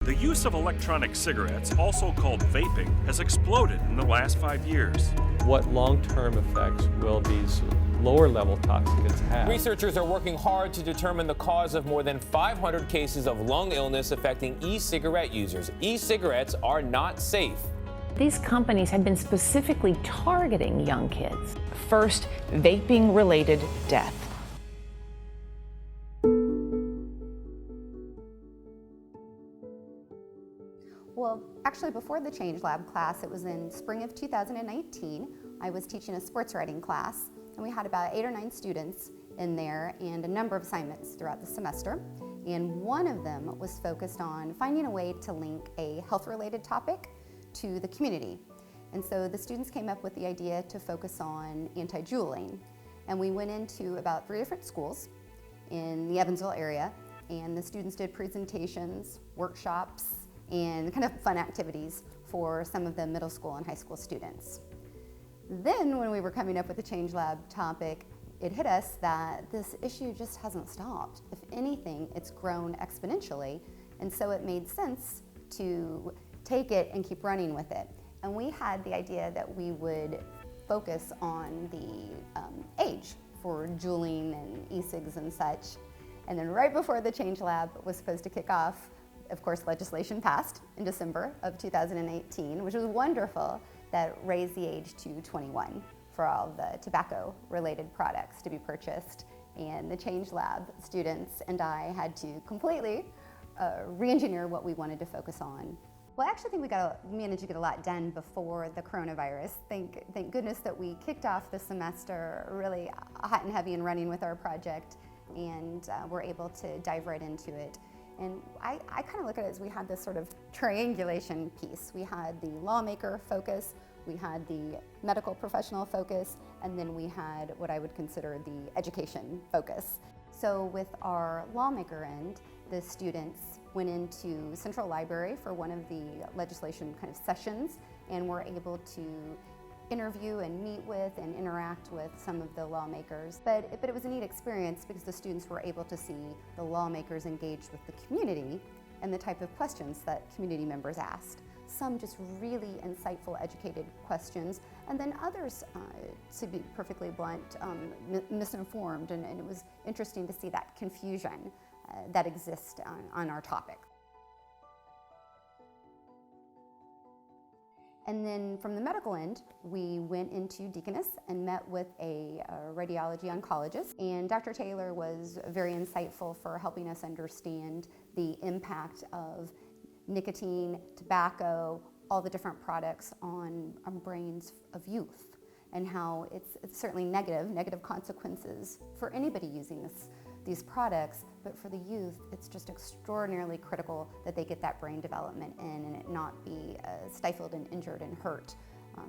The use of electronic cigarettes, also called vaping, has exploded in the last 5 years. What long-term effects will these lower-level toxicants have? Researchers are working hard to determine the cause of more than 500 cases of lung illness affecting e-cigarette users. E-cigarettes are not safe. These companies have been specifically targeting young kids. First, vaping-related death. Well, actually before the Changelab class, it was in spring of 2019, I was teaching a sports writing class, and we had about 8 or 9 students in there and a number of assignments throughout the semester. And one of them was focused on finding a way to link a health-related topic to the community. And so the students came up with the idea to focus on anti-juuling. And we went into about 3 different schools in the Evansville area, and the students did presentations, workshops, and kind of fun activities for some of the middle school and high school students. Then when we were coming up with the Changelab topic, it hit us that this issue just hasn't stopped. If anything, it's grown exponentially, and so it made sense to take it and keep running with it. And we had the idea that we would focus on the age for juuling and e-cigs and such. And then right before the Changelab was supposed to kick off, of course, legislation passed in December of 2018, which was wonderful, that raised the age to 21 for all the tobacco-related products to be purchased. And the Changelab students and I had to completely re-engineer what we wanted to focus on. Well, I actually think we managed to get a lot done before the coronavirus. Thank goodness that we kicked off the semester really hot and heavy and running with our project, and were able to dive right into it. And I kind of look at it as we had this sort of triangulation piece. We had the lawmaker focus, we had the medical professional focus, and then we had what I would consider the education focus. So with our lawmaker end, the students went into Central Library for one of the legislation kind of sessions, and were able to interview and meet with and interact with some of the lawmakers. But it was a neat experience because the students were able to see the lawmakers engage with the community and the type of questions that community members asked. Some just really insightful, educated questions, and then others, to be perfectly blunt, misinformed, and it was interesting to see that confusion that exists on our topic. And then from the medical end, we went into Deaconess and met with a radiology oncologist. And Dr. Taylor was very insightful for helping us understand the impact of nicotine, tobacco, all the different products on brains of youth, and how it's certainly negative consequences for anybody using these products, but for the youth, it's just extraordinarily critical that they get that brain development in and it not be stifled and injured and hurt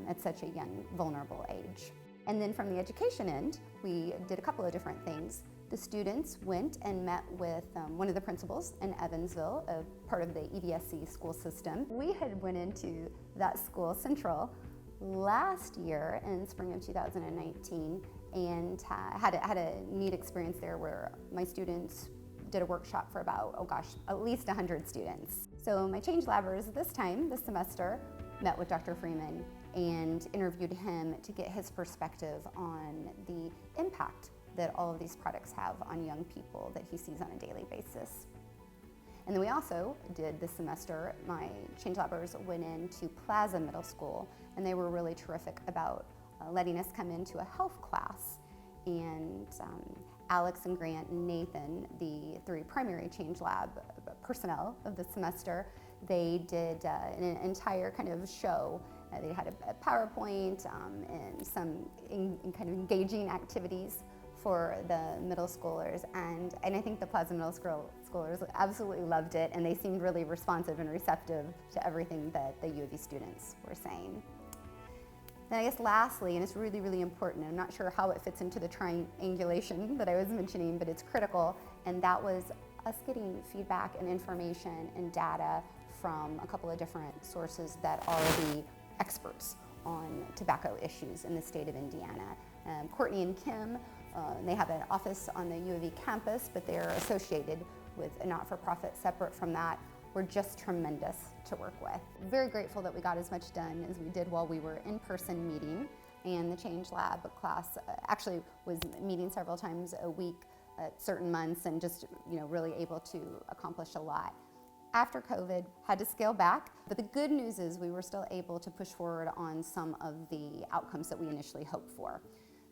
at such a young, vulnerable age. And then from the education end, we did a couple of different things. The students went and met with one of the principals in Evansville, a part of the EVSC school system. We had went into that school, Central, last year in spring of 2019, and had a neat experience there where my students did a workshop for about, at least 100 students. So my Changelabbers this semester, met with Dr. Freeman and interviewed him to get his perspective on the impact that all of these products have on young people that he sees on a daily basis. And then we also did this semester, my Changelabbers went into Plaza Middle School, and they were really terrific about letting us come into a health class. And Alex and Grant and Nathan, the 3 primary Changelab personnel of the semester, they did an entire kind of show. They had a PowerPoint and some kind of engaging activities for the middle schoolers, and I think the Plaza Middle Schoolers absolutely loved it, and they seemed really responsive and receptive to everything that the U of E students were saying. And I guess lastly, and it's really, really important, I'm not sure how it fits into the triangulation that I was mentioning, but it's critical, and that was us getting feedback and information and data from a couple of different sources that are the experts on tobacco issues in the state of Indiana. Courtney and Kim, they have an office on the U of E campus, but they're associated with a not-for-profit separate from that were just tremendous to work with. Very grateful that we got as much done as we did while we were in person meeting, and the Changelab class actually was meeting several times a week at certain months and just really able to accomplish a lot. After COVID, had to scale back, but the good news is we were still able to push forward on some of the outcomes that we initially hoped for.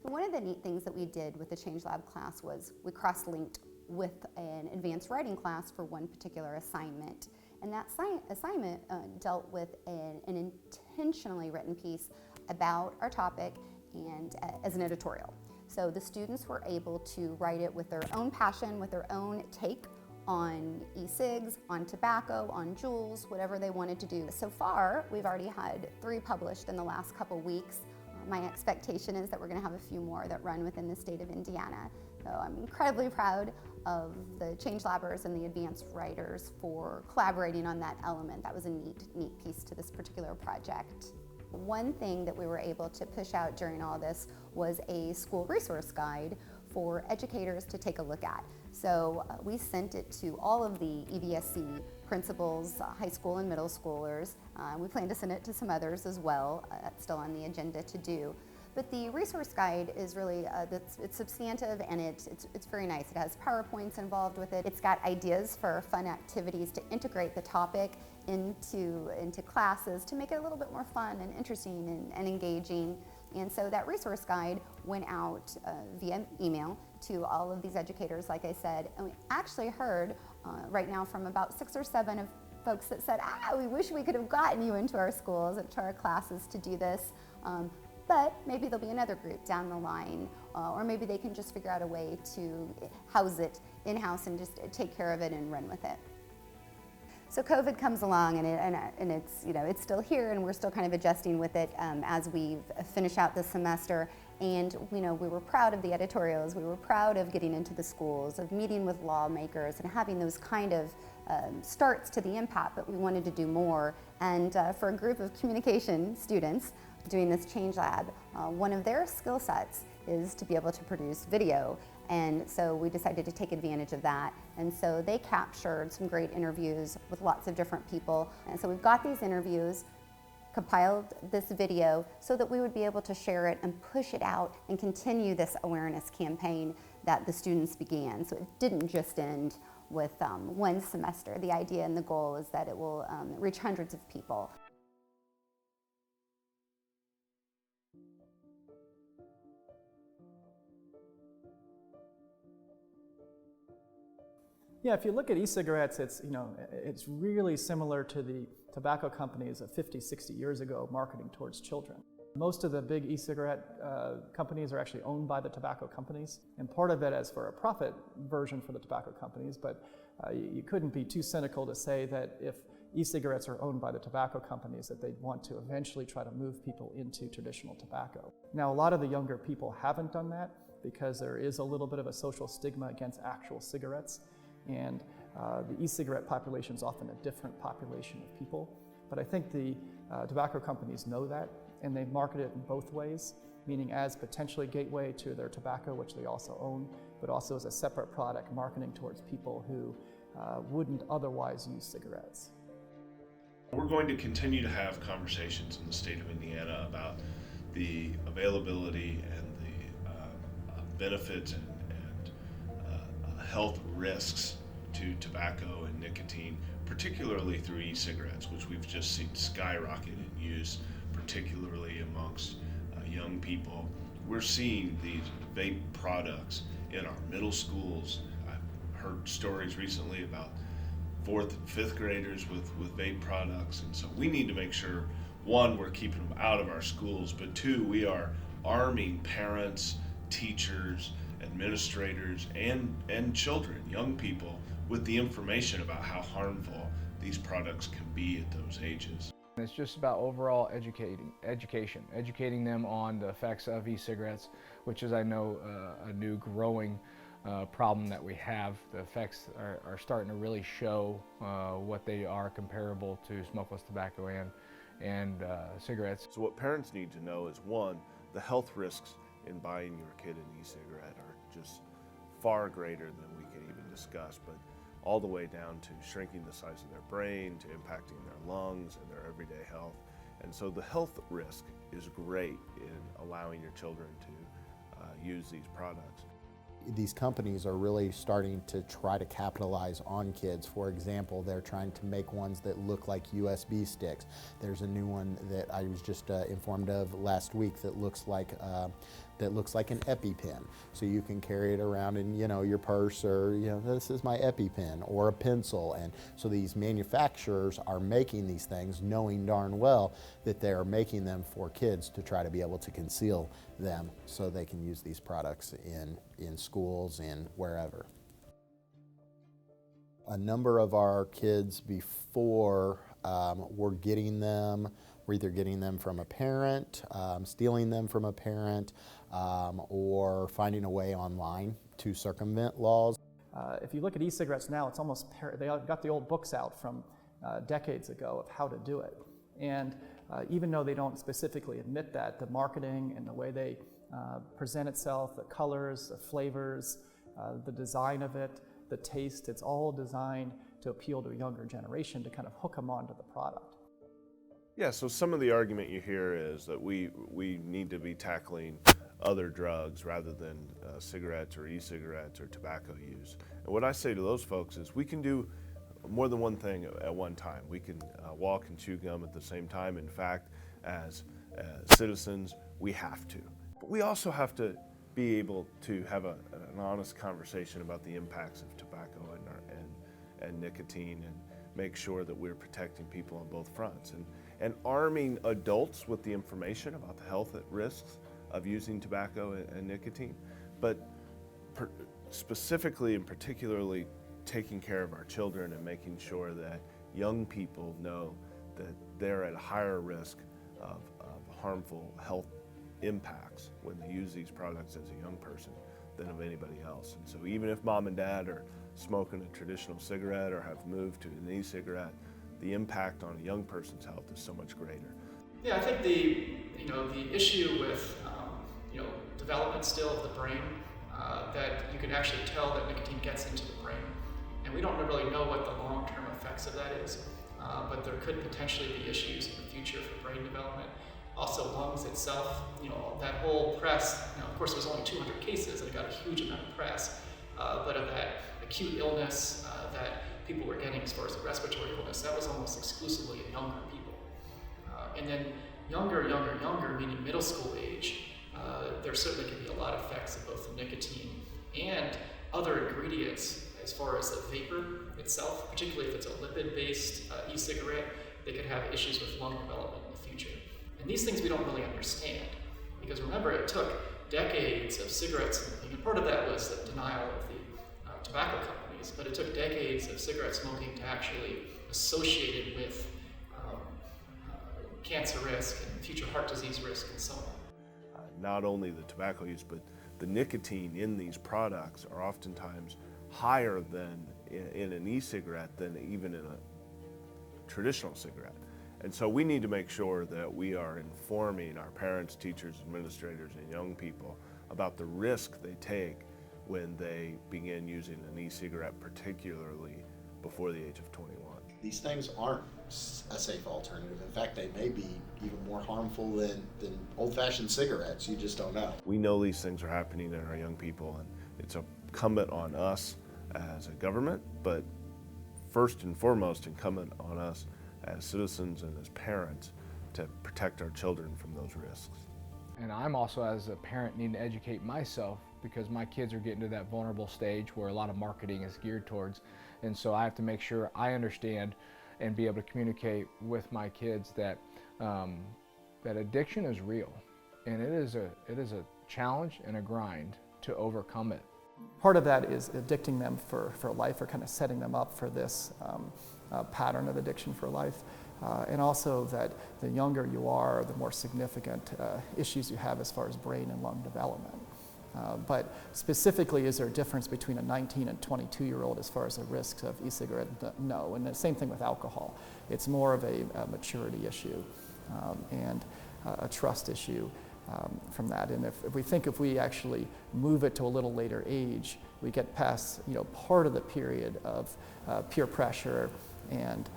One of the neat things that we did with the Changelab class was we cross-linked with an advanced writing class for one particular assignment. And that assignment dealt with an intentionally written piece about our topic and as an editorial. So the students were able to write it with their own passion, with their own take on e-cigs, on tobacco, on Juuls, whatever they wanted to do. So far, we've already had 3 published in the last couple weeks. My expectation is that we're going to have a few more that run within the state of Indiana. So I'm incredibly proud of the Changelabers and the advanced writers for collaborating on that element. That was a neat piece to this particular project. One thing that we were able to push out during all this was a school resource guide for educators to take a look at. So we sent it to all of the EVSC principals, high school and middle schoolers. We plan to send it to some others as well. That's still on the agenda to do. But the resource guide is really, it's substantive and it's very nice. It has PowerPoints involved with it. It's got ideas for fun activities to integrate the topic into classes to make it a little bit more fun and interesting and engaging. And so that resource guide went out via email to all of these educators, like I said, and we actually heard right now from about 6 or 7 of folks that said, we wish we could have gotten you into our schools, into our classes to do this. But maybe there'll be another group down the line, or maybe they can just figure out a way to house it in-house and just take care of it and run with it. So COVID comes along and it's still here, and we're still kind of adjusting with it as we finish out this semester. And we were proud of the editorials, we were proud of getting into the schools, of meeting with lawmakers and having those kind of starts to the impact, but we wanted to do more. And for a group of communication students doing this Changelab, one of their skill sets is to be able to produce video. And so we decided to take advantage of that. And so they captured some great interviews with lots of different people. And so we've got these interviews, compiled this video so that we would be able to share it and push it out and continue this awareness campaign that the students began. So it didn't just end with one semester. The idea and the goal is that it will reach hundreds of people. Yeah, if you look at e-cigarettes, it's really similar to the tobacco companies of 50, 60 years ago marketing towards children. Most of the big e-cigarette companies are actually owned by the tobacco companies, and part of it is for a profit version for the tobacco companies, but you couldn't be too cynical to say that if e-cigarettes are owned by the tobacco companies that they'd want to eventually try to move people into traditional tobacco. Now, a lot of the younger people haven't done that because there is a little bit of a social stigma against actual cigarettes. And the e-cigarette population is often a different population of people. But I think the tobacco companies know that, and they market it in both ways, meaning as potentially a gateway to their tobacco, which they also own, but also as a separate product marketing towards people who wouldn't otherwise use cigarettes. We're going to continue to have conversations in the state of Indiana about the availability and the benefits and health risks to tobacco and nicotine, particularly through e-cigarettes, which we've just seen skyrocket in use, particularly amongst young people. We're seeing these vape products in our middle schools. I've heard stories recently about 4th and 5th graders with vape products, and so we need to make sure, one, we're keeping them out of our schools, but 2, we are arming parents, teachers, administrators, and children, young people, with the information about how harmful these products can be at those ages. It's just about overall educating them on the effects of e-cigarettes, which is, I know, a new growing problem that we have. The effects are starting to really show what they are comparable to smokeless tobacco and cigarettes. So what parents need to know is, one, the health risks in buying your kid an e-cigarette are just far greater than we can even discuss, but all the way down to shrinking the size of their brain, to impacting their lungs and their everyday health. And so the health risk is great in allowing your children to use these products. These companies are really starting to try to capitalize on kids. For example, they're trying to make ones that look like USB sticks. There's a new one that I was just informed of last week that looks like an EpiPen. So you can carry it around in, your purse, or, this is my EpiPen, or a pencil. And so these manufacturers are making these things knowing darn well that they are making them for kids to try to be able to conceal them so they can use these products in schools and wherever. A number of our kids before we're either getting them from a parent, stealing them from a parent, or finding a way online to circumvent laws. If you look at e-cigarettes now, it's almost, they got the old books out from decades ago of how to do it. And even though they don't specifically admit that, the marketing and the way they present itself, the colors, the flavors, the design of it, the taste, it's all designed to appeal to a younger generation to kind of hook them onto the product. Yeah, so some of the argument you hear is that we need to be tackling other drugs rather than cigarettes or e-cigarettes or tobacco use. And what I say to those folks is we can do more than one thing at one time. We can walk and chew gum at the same time. In fact, as citizens, we have to. But we also have to be able to have an honest conversation about the impacts of tobacco and nicotine, and make sure that we're protecting people on both fronts. And arming adults with the information about the health risks of using tobacco and nicotine, but specifically and particularly taking care of our children and making sure that young people know that they're at a higher risk of harmful health impacts when they use these products as a young person than of anybody else. And so even if mom and dad are smoking a traditional cigarette or have moved to an e-cigarette, the impact on a young person's health is so much greater. Yeah, I think the issue with development still of the brain, that you can actually tell that nicotine gets into the brain, and we don't really know what the long-term effects of that is, but there could potentially be issues in the future for brain development. Also, lungs itself, that whole press. Of course, there's only 200 cases, and it got a huge amount of press, but of that acute illness that people were getting as far as the respiratory illness, that was almost exclusively in younger people. And then younger, meaning middle school age, there certainly can be a lot of effects of both the nicotine and other ingredients as far as the vapor itself, particularly if it's a lipid-based e-cigarette, they could have issues with lung development in the future. And these things we don't really understand, because remember, it took decades of cigarettes, and part of that was the denial of the tobacco companies, but it took decades of cigarette smoking to actually associate it with cancer risk and future heart disease risk and so on. Not only the tobacco use, but the nicotine in these products are oftentimes higher than in an e-cigarette than even in a traditional cigarette. And so we need to make sure that we are informing our parents, teachers, administrators, and young people about the risk they take when they begin using an e-cigarette, particularly before the age of 21. These things aren't a safe alternative. In fact, they may be even more harmful than old-fashioned cigarettes. You just don't know. We know these things are happening in our young people, and it's incumbent on us as a government, but first and foremost incumbent on us as citizens and as parents to protect our children from those risks. And I'm also, as a parent, need to educate myself, because my kids are getting to that vulnerable stage where a lot of marketing is geared towards. And so I have to make sure I understand and be able to communicate with my kids that that addiction is real, and it is a challenge and a grind to overcome it. Part of that is addicting them for life, or kind of setting them up for this pattern of addiction for life. And also that the younger you are, the more significant issues you have as far as brain and lung development. But specifically, is there a difference between a 19 and 22-year-old as far as the risks of e-cigarette? No, and the same thing with alcohol. It's more of a maturity issue and a trust issue from that. And if we think if we actually move it to a little later age, we get past part of the period of peer pressure and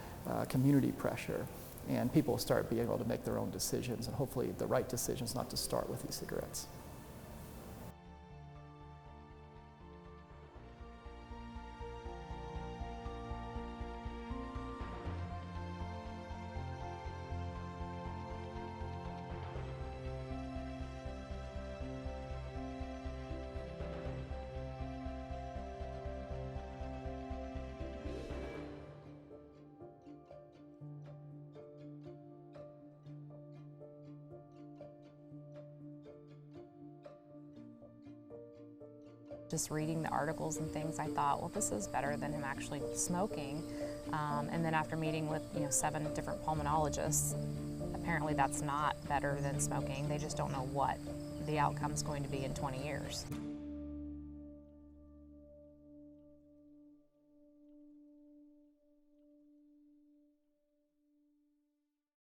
community pressure, and people start being able to make their own decisions, and hopefully the right decisions not to start with e-cigarettes. Just reading the articles and things, I thought, well, this is better than him actually smoking. And then after meeting with 7 different pulmonologists, apparently that's not better than smoking. They just don't know what the outcome's going to be in 20 years.